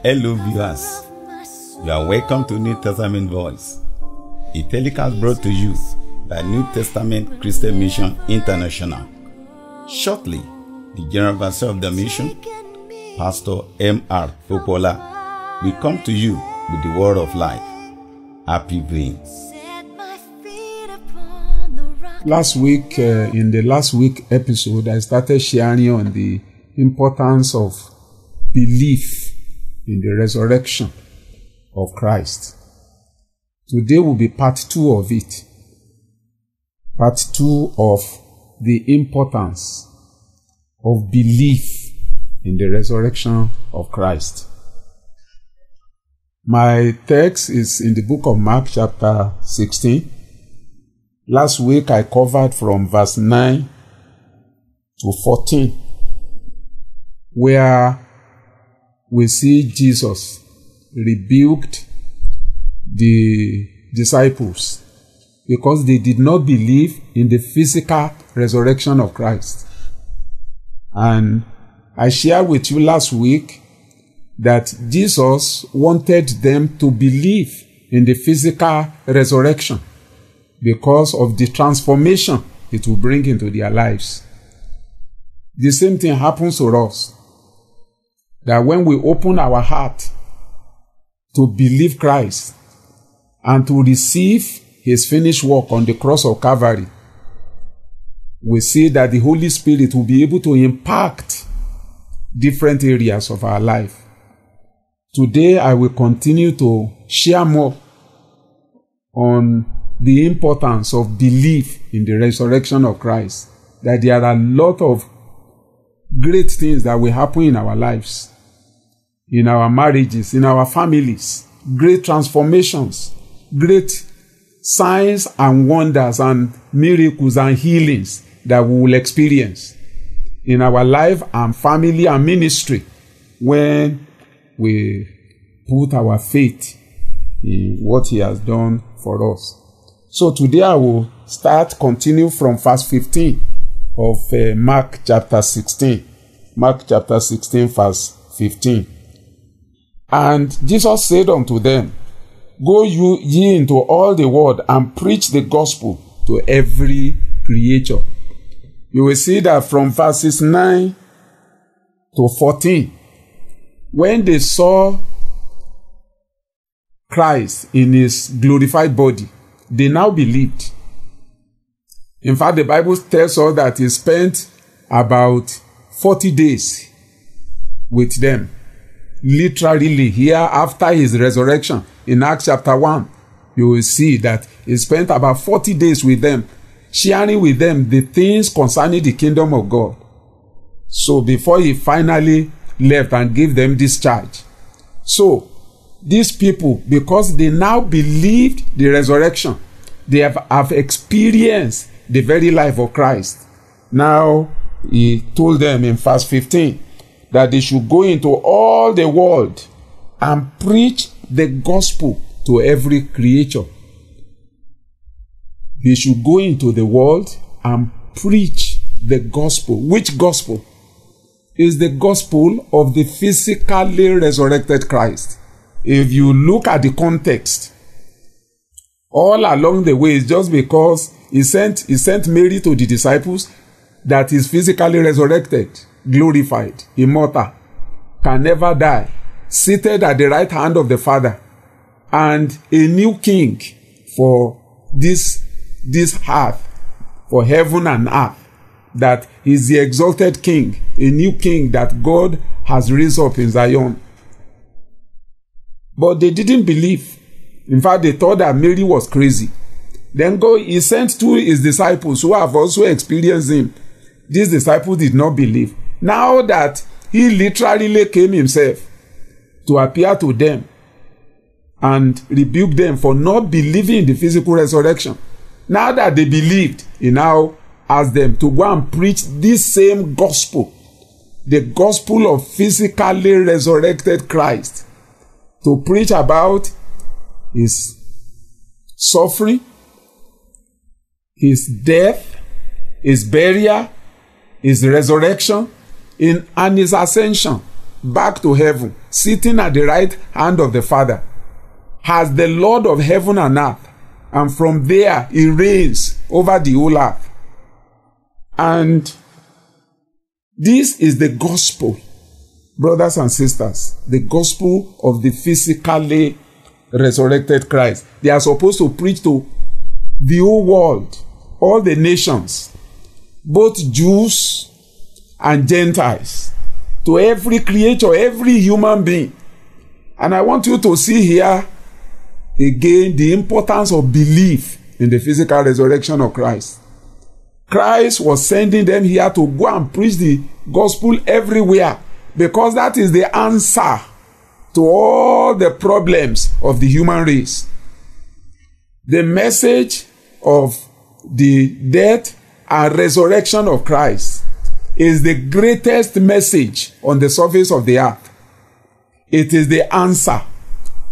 Hello viewers, you are welcome to New Testament Voice, a telecast brought to you by New Testament Christian Mission International. Shortly, the General Overseer of the mission, Pastor M.R. Popola, will come to you with the word of life. Happy viewing. Last week, in the last week episode, I started sharing on the importance of belief in the resurrection of Christ. Today will be part 2 of it. Part 2 of the importance of belief in the resurrection of Christ. My text is in the book of Mark chapter 16. Last week I covered from verse 9 to 14, where we see Jesus rebuked the disciples because they did not believe in the physical resurrection of Christ. And I shared with you last week that Jesus wanted them to believe in the physical resurrection because of the transformation it will bring into their lives. The same thing happens to us. That when we open our heart to believe Christ and to receive His finished work on the cross of Calvary, we see that the Holy Spirit will be able to impact different areas of our life. Today, I will continue to share more on the importance of belief in the resurrection of Christ. That there are a lot of great things that will happen in our lives, in our marriages, in our families, great transformations, great signs and wonders and miracles and healings that we will experience in our life and family and ministry when we put our faith in what He has done for us. So today I will continue from verse 15 of Mark chapter 16. Mark chapter 16 verse 15. And Jesus said unto them, Go ye into all the world and preach the gospel to every creature. You will see that from verses 9 to 14, when they saw Christ in His glorified body, they now believed. In fact, the Bible tells us that He spent about 40 days with them. Literally here after His resurrection in Acts chapter 1, you will see that He spent about 40 days with them, sharing with them the things concerning the kingdom of God. So before He finally left and gave them this charge. So these people, because they now believed the resurrection, they have experienced the very life of Christ. Now He told them in verse 15 that they should go into all the world and preach the gospel to every creature. They should go into the world and preach the gospel. Which gospel? Is the gospel of the physically resurrected Christ. If you look at the context, all along the way, it's just because He sent Mary to the disciples that is physically resurrected, glorified, immortal, can never die, seated at the right hand of the Father, and a new king for this earth, for heaven and earth, that is the exalted king, a new king that God has raised up in Zion. But they didn't believe. In fact, they thought that Mary was crazy. Then He sent to His disciples who have also experienced Him. These disciples did not believe. Now that He literally came Himself to appear to them and rebuke them for not believing in the physical resurrection. Now that they believed, He now asked them to go and preach this same gospel, the gospel of physically resurrected Christ, to preach about His suffering, His death, His burial, His resurrection, and His ascension. back to heaven, sitting at the right hand of the Father, as the Lord of heaven and earth. And from there, he reigns over the whole earth. And this is the gospel, brothers and sisters, the gospel of the physically resurrected Christ. They are supposed to preach to the whole world, all the nations, both Jews and Gentiles, to every creature, every human being. And I want you to see here again the importance of belief in the physical resurrection of Christ. Christ was sending them here to go and preach the gospel everywhere, because that is the answer to all the problems of the human race. The message of the death and resurrection of Christ is the greatest message on the surface of the earth. It is the answer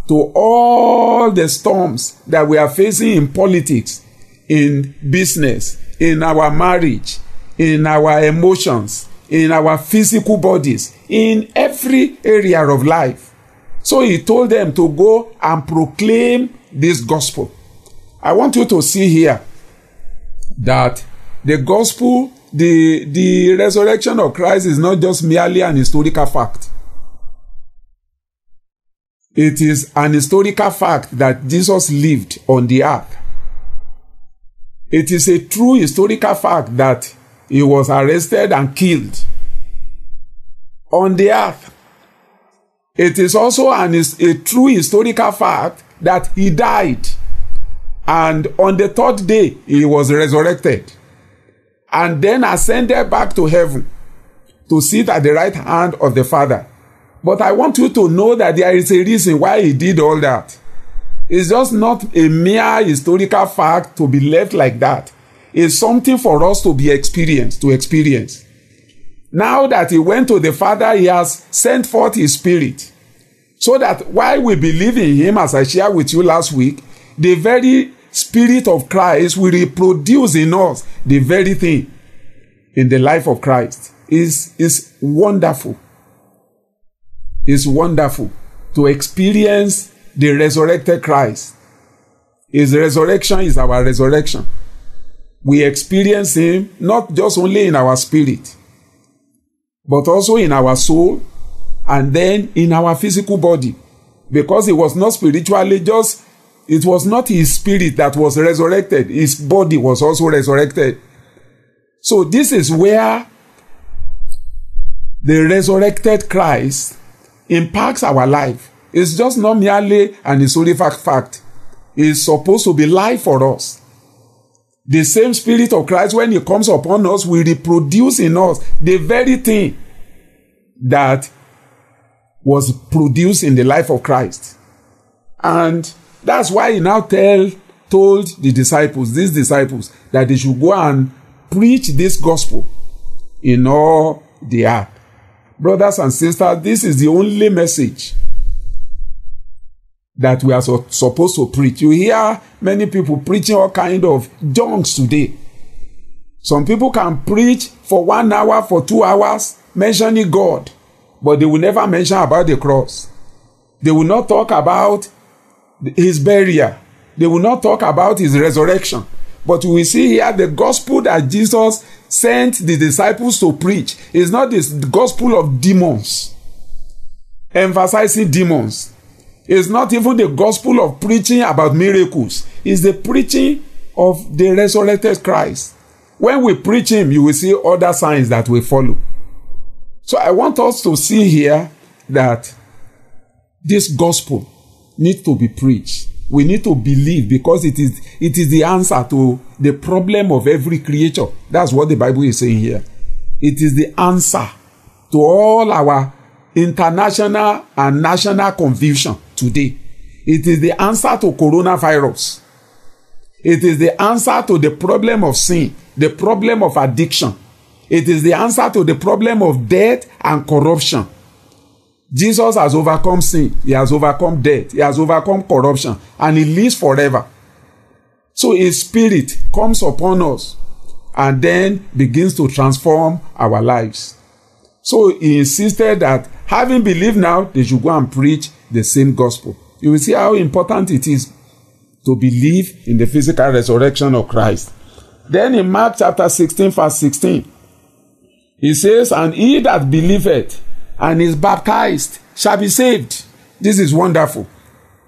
to all the storms that we are facing in politics, in business, in our marriage, in our emotions, in our physical bodies, in every area of life. So he told them to go and proclaim this gospel. I want you to see here that the gospel, the resurrection of Christ is not just merely an historical fact. It is an historical fact that Jesus lived on the earth. It is a true historical fact that he was arrested and killed on the earth. It is also a true historical fact that he died, and on the third day he was resurrected and then ascended back to heaven to sit at the right hand of the Father. But I want you to know that there is a reason why he did all that. It's just not a mere historical fact to be left like that. It's something for us to experience. Now that he went to the Father, he has sent forth his Spirit, so that while we believe in him, as I shared with you last week, the very Spirit of Christ will reproduce in us the very thing in the life of Christ. It's wonderful. It's wonderful to experience the resurrected Christ. His resurrection is our resurrection. We experience him not just only in our spirit, but also in our soul, and then in our physical body. Because it was not spiritually just, it was not his spirit that was resurrected. His body was also resurrected. So this is where the resurrected Christ impacts our life. It's just not merely an historical fact. It's supposed to be life for us. The same Spirit of Christ, when it comes upon us, will reproduce in us the very thing that was produced in the life of Christ. And that's why he now told these disciples, that they should go and preach this gospel in all the earth. Brothers and sisters, this is the only message that we are supposed to preach. You hear many people preaching all kind of junks today. Some people can preach for 1 hour, for 2 hours, mentioning God, but they will never mention about the cross. They will not talk about his burial. They will not talk about his resurrection. But we see here the gospel that Jesus sent the disciples to preach is not the gospel of demons, emphasizing demons. It's not even the gospel of preaching about miracles. It's the preaching of the resurrected Christ. When we preach him, you will see other signs that will follow. So I want us to see here that this gospel needs to be preached. We need to believe, because it is the answer to the problem of every creature. That's what the Bible is saying here. It is the answer to all our international and national confusion today. It is the answer to coronavirus. It is the answer to the problem of sin, the problem of addiction. It is the answer to the problem of death and corruption. Jesus has overcome sin. He has overcome death. He has overcome corruption. And he lives forever. So his Spirit comes upon us and then begins to transform our lives. So he insisted that having believed now, they should go and preach the same gospel. You will see how important it is to believe in the physical resurrection of Christ. Then in Mark chapter 16, verse 16, he says, and he that believeth and is baptized shall be saved. This is wonderful.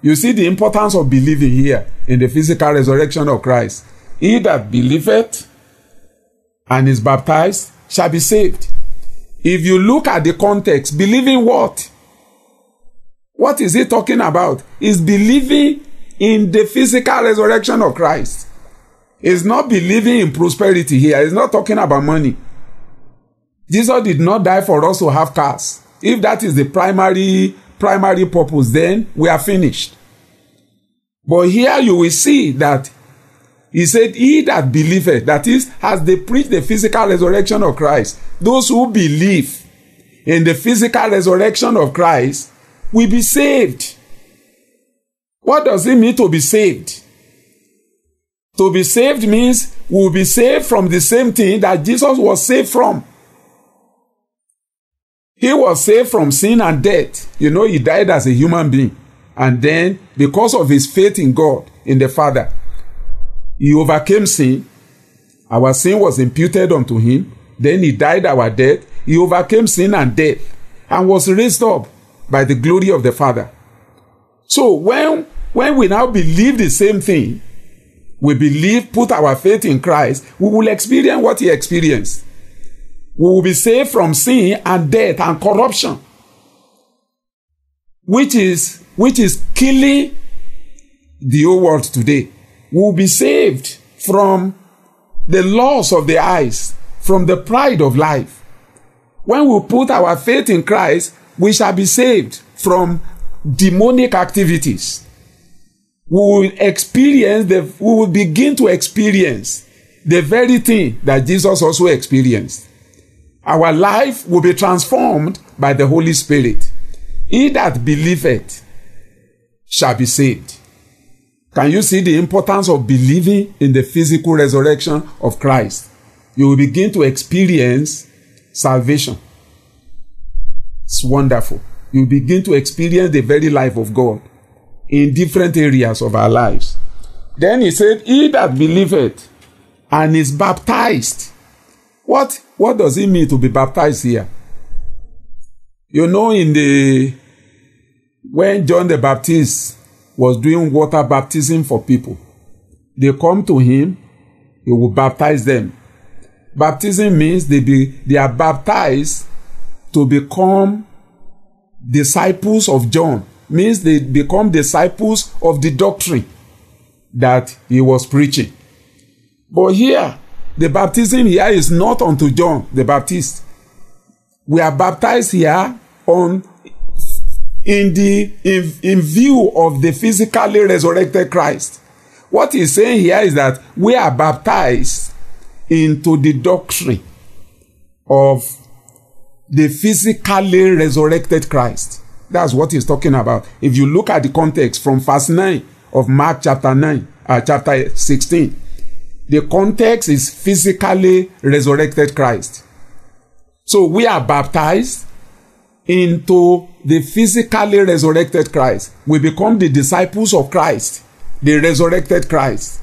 You see the importance of believing here in the physical resurrection of Christ. He that believeth and is baptized shall be saved. If you look at the context, believing what? What is he talking about? Is believing in the physical resurrection of Christ. It's not believing in prosperity here. It's not talking about money. Jesus did not die for us to have cars. If that is the primary purpose, then we are finished. But here you will see that he said, he that believeth, that is, as they preach the physical resurrection of Christ, those who believe in the physical resurrection of Christ will be saved. What does it mean to be saved? To be saved means we will be saved from the same thing that Jesus was saved from. He was saved from sin and death. You know, he died as a human being. And then, because of his faith in God, in the Father, he overcame sin. Our sin was imputed unto him. Then he died our death. He overcame sin and death and was raised up by the glory of the Father. So when we now believe the same thing, we believe, put our faith in Christ, we will experience what he experienced. We will be saved from sin and death and corruption, which is killing the whole world today. We will be saved from the loss of the eyes, from the pride of life. When we put our faith in Christ, we shall be saved from demonic activities. We will begin to experience the very thing that Jesus also experienced. Our life will be transformed by the Holy Spirit. He that believeth shall be saved. Can you see the importance of believing in the physical resurrection of Christ? You will begin to experience salvation. It's wonderful. You begin to experience the very life of God in different areas of our lives. Then he said, he that believeth and is baptized. What does it mean to be baptized here? You know, when John the Baptist was doing water baptism for people, they come to him, he will baptize them. Baptism means they are baptized to become disciples of John. Means they become disciples of the doctrine that he was preaching. But here, the baptism here is not unto John the Baptist. We are baptized here in view of the physically resurrected Christ. What he's saying here is that we are baptized into the doctrine of the physically resurrected Christ. That's what he's talking about. If you look at the context from verse 9 of Mark chapter 16, the context is physically resurrected Christ. So we are baptized into the physically resurrected Christ. We become the disciples of Christ, the resurrected Christ.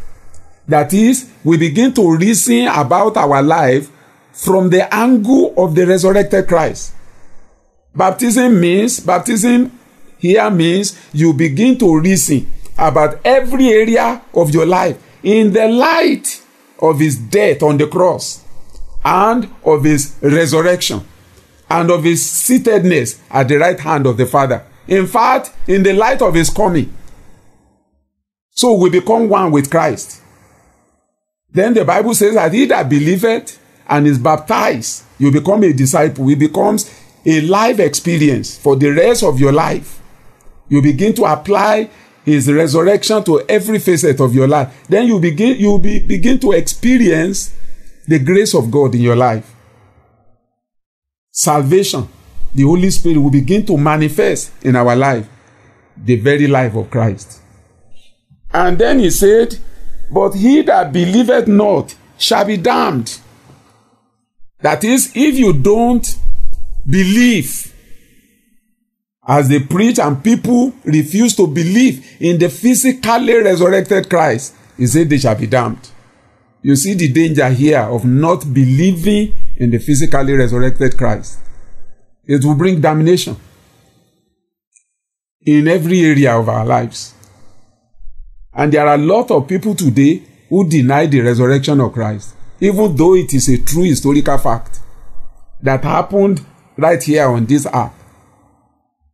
That is, we begin to reason about our life from the angle of the resurrected Christ. Baptism here means you begin to reason about every area of your life in the light of his death on the cross and of his resurrection and of his seatedness at the right hand of the Father. In fact, in the light of his coming. So we become one with Christ. Then the Bible says that he that believeth and is baptized, you become a disciple. It becomes a life experience for the rest of your life. You begin to apply his resurrection to every facet of your life. Then you begin to experience the grace of God in your life. Salvation, the Holy Spirit will begin to manifest in our life, the very life of Christ. And then he said, but he that believeth not shall be damned. That is, if you don't belief. As they preach and people refuse to believe in the physically resurrected Christ, he said they shall be damned. You see the danger here of not believing in the physically resurrected Christ. It will bring damnation in every area of our lives. And there are a lot of people today who deny the resurrection of Christ, even though it is a true historical fact that happened right here on this earth.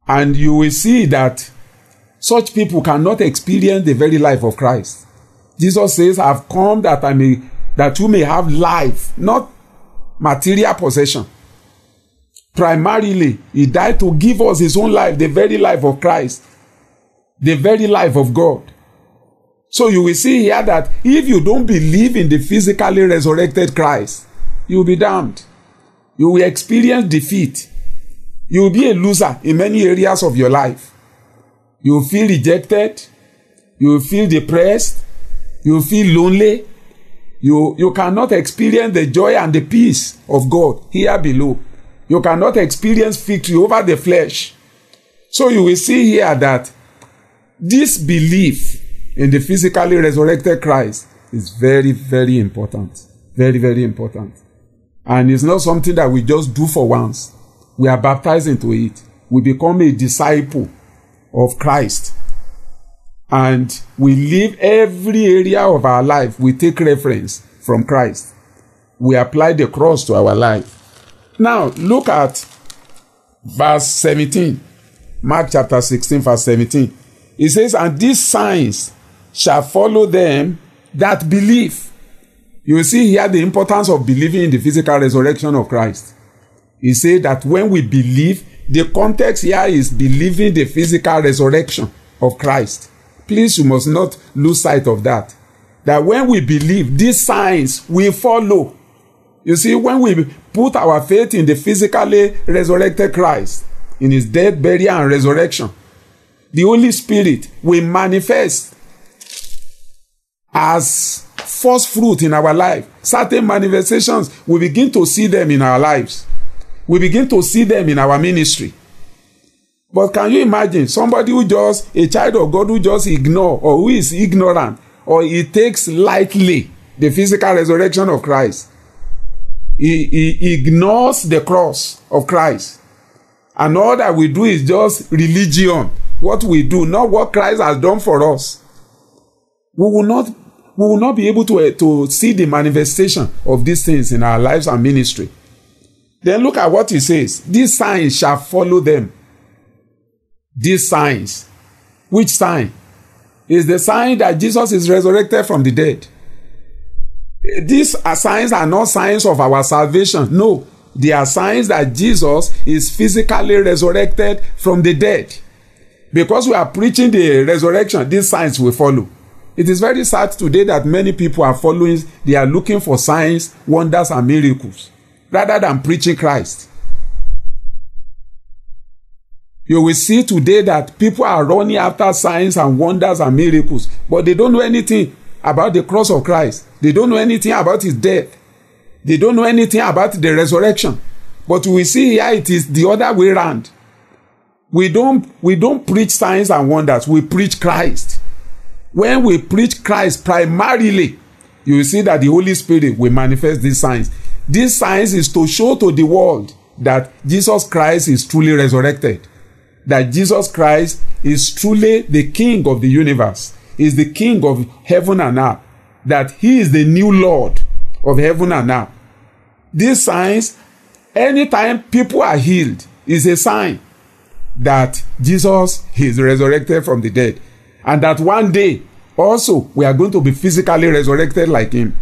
And you will see that such people cannot experience the very life of Christ. Jesus says, I have come that you may have life, not material possession. Primarily, he died to give us his own life, the very life of Christ, the very life of God. So you will see here that if you don't believe in the physically resurrected Christ, you will be damned. You will experience defeat. You will be a loser in many areas of your life. You will feel rejected. You will feel depressed. You will feel lonely. You cannot experience the joy and the peace of God here below. You cannot experience victory over the flesh. So you will see here that this belief in the physically resurrected Christ is very, very important. Very, very important. And it's not something that we just do for once. We are baptized into it. We become a disciple of Christ. And we live every area of our life. We take reference from Christ. We apply the cross to our life. Now, look at verse 17. Mark chapter 16, verse 17. It says, and these signs shall follow them that believe. You will see here the importance of believing in the physical resurrection of Christ. He said that when we believe, the context here is believing the physical resurrection of Christ. Please, you must not lose sight of that. That when we believe, these signs will follow. You see, when we put our faith in the physically resurrected Christ, in his death, burial, and resurrection, the Holy Spirit will manifest as first fruit in our life. Certain manifestations, we begin to see them in our lives. We begin to see them in our ministry. But can you imagine somebody who just, a child of God who just ignore, or who is ignorant, or he takes lightly the physical resurrection of Christ? He ignores the cross of Christ. And all that we do is just religion. What we do, not what Christ has done for us. We will not be able to see the manifestation of these things in our lives and ministry. Then look at what he says. These signs shall follow them. These signs. Which sign? Is the sign that Jesus is resurrected from the dead. These signs are not signs of our salvation. No, they are signs that Jesus is physically resurrected from the dead. Because we are preaching the resurrection, these signs will follow. It is very sad today that many people are following, they are looking for signs, wonders, and miracles, rather than preaching Christ. You will see today that people are running after signs and wonders and miracles, but they don't know anything about the cross of Christ. They don't know anything about his death. They don't know anything about the resurrection. But we see here it is the other way around. We don't preach signs and wonders. We preach Christ. When we preach Christ primarily, you will see that the Holy Spirit will manifest these signs. These signs is to show to the world that Jesus Christ is truly resurrected. That Jesus Christ is truly the King of the universe. Is the King of heaven and earth. That he is the new Lord of heaven and earth. These signs, anytime people are healed, is a sign that Jesus is resurrected from the dead. And that one day, also, we are going to be physically resurrected like him.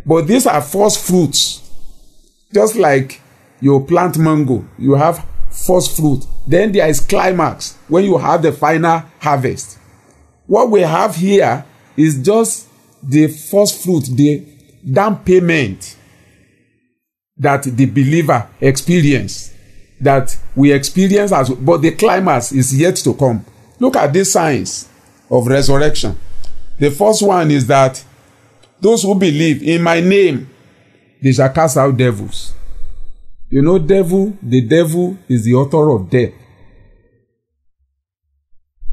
But these are first fruits. Just like you plant mango, you have first fruit. Then there is climax, when you have the final harvest. What we have here is just the first fruit, the down payment that the believer experience, that we experience as, but the climax is yet to come. Look at these signs of resurrection. The first one is that those who believe in my name, they shall cast out devils. You know, the devil is the author of death.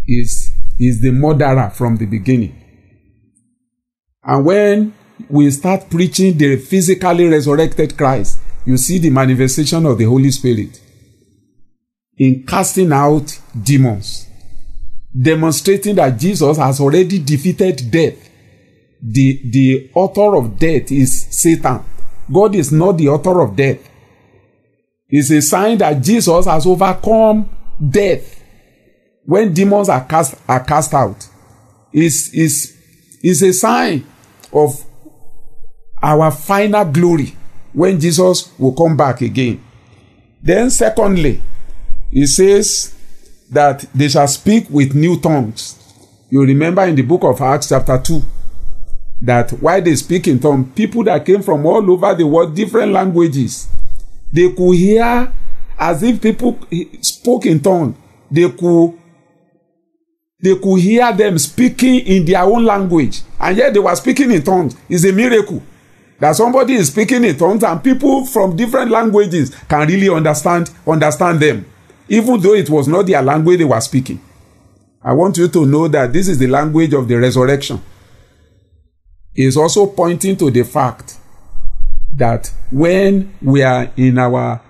Is the murderer from the beginning. And when we start preaching the physically resurrected Christ, you see the manifestation of the Holy Spirit in casting out demons, demonstrating that Jesus has already defeated death. The author of death is Satan. God is not the author of death. It's a sign that Jesus has overcome death. When demons are cast out, is a sign of our final glory when Jesus will come back again. Then secondly, it says that they shall speak with new tongues. You remember in the book of Acts chapter 2, that while they speak in tongues, people that came from all over the world, different languages, they could hear as if people spoke in tongues. They could hear them speaking in their own language, and yet they were speaking in tongues. It's a miracle that somebody is speaking in tongues and people from different languages can really understand them, even though it was not their language they were speaking. I want you to know that this is the language of the resurrection. It is also pointing to the fact that when we are in our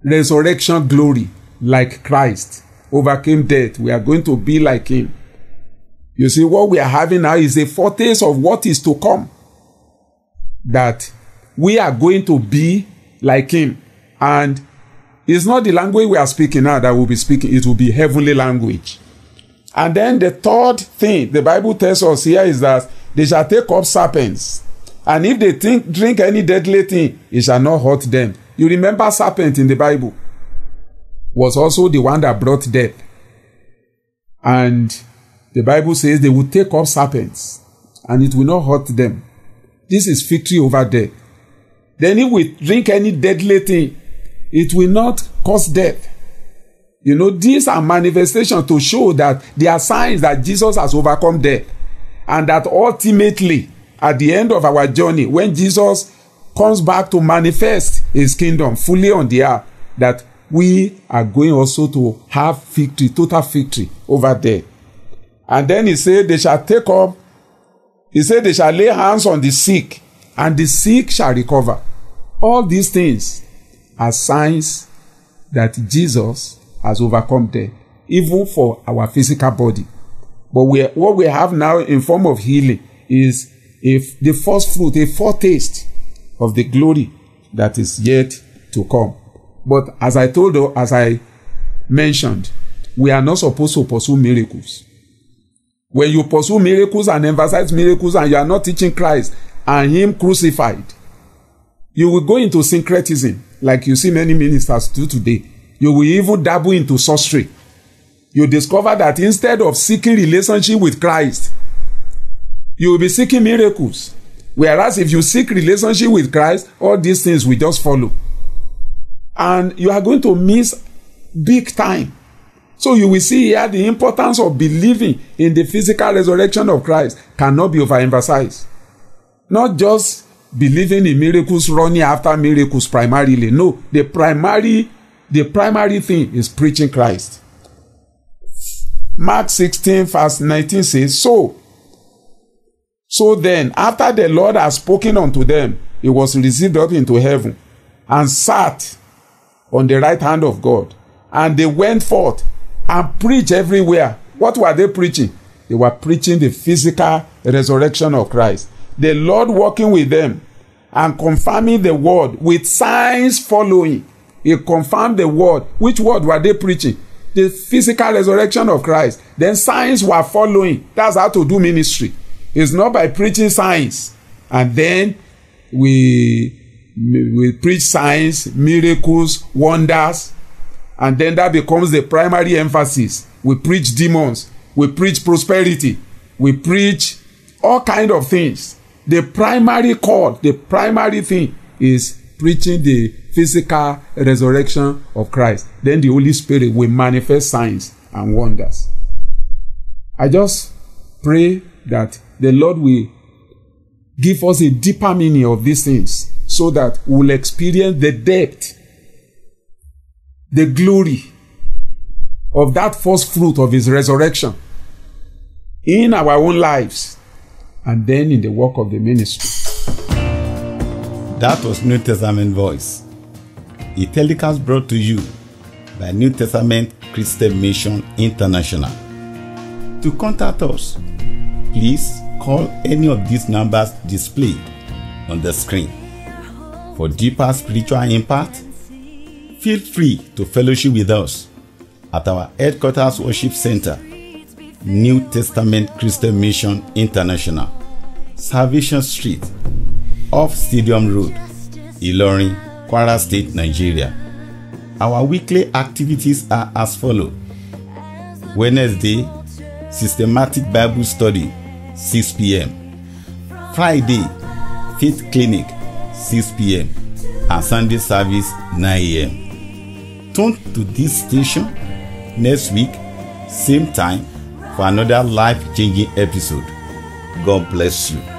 resurrection glory, like Christ overcame death, we are going to be like him. You see, what we are having now is a foretaste of what is to come. That we are going to be like him. And it's not the language we are speaking now that we'll be speaking. It will be heavenly language. And then the third thing the Bible tells us here is that they shall take up serpents. And if they drink any deadly thing, it shall not hurt them. You remember serpent in the Bible was also the one that brought death. And the Bible says they will take up serpents and it will not hurt them. This is victory over death. Then if we drink any deadly thing, it will not cause death. You know, these are manifestations to show that there are signs that Jesus has overcome death. And that ultimately, at the end of our journey, when Jesus comes back to manifest his kingdom fully on the earth, that we are going also to have victory, total victory over death. And then he said they shall they shall lay hands on the sick, and the sick shall recover. All these things are signs that Jesus has overcome death, even for our physical body. But what we have now in form of healing is the first fruit, a foretaste of the glory that is yet to come. But as I mentioned, we are not supposed to pursue miracles. When you pursue miracles and emphasize miracles and you are not teaching Christ and him crucified, you will go into syncretism like you see many ministers do today. You will even dabble into sorcery. You discover that instead of seeking relationship with Christ, you will be seeking miracles. Whereas if you seek relationship with Christ, all these things will just follow. And you are going to miss big time. So you will see here the importance of believing in the physical resurrection of Christ cannot be overemphasized. Not just believing in miracles, running after miracles primarily. No, the primary thing is preaching Christ. Mark 16 verse 19 says, So then, after the Lord had spoken unto them, he was received up into heaven and sat on the right hand of God. And they went forth and preached everywhere. What were they preaching? They were preaching the physical resurrection of Christ. The Lord working with them and confirming the word with signs following. He confirmed the word. Which word were they preaching? The physical resurrection of Christ. Then signs were following. That's how to do ministry. It's not by preaching signs and then we preach signs, miracles, wonders, and then that becomes the primary emphasis. We preach demons, we preach prosperity, we preach all kinds of things. The primary call, the primary thing is preaching the physical resurrection of Christ. Then the Holy Spirit will manifest signs and wonders. I just pray that the Lord will give us a deeper meaning of these things so that we'll experience the depth the glory of that first fruit of his resurrection in our own lives and then in the work of the ministry. That was New Testament Voice, a telecast brought to you by New Testament Christian Mission International. To contact us, please call any of these numbers displayed on the screen. For deeper spiritual impact, feel free to fellowship with us at our headquarters worship center, New Testament Christian Mission International, Salvation Street, off Stadium Road, Ilorin, Kwara State, Nigeria. Our weekly activities are as follows. Wednesday, Systematic Bible Study, 6 p.m. Friday, Faith Clinic, 6 p.m. and Sunday service, 9 a.m. Tune to this station next week, same time, for another life-changing episode. God bless you.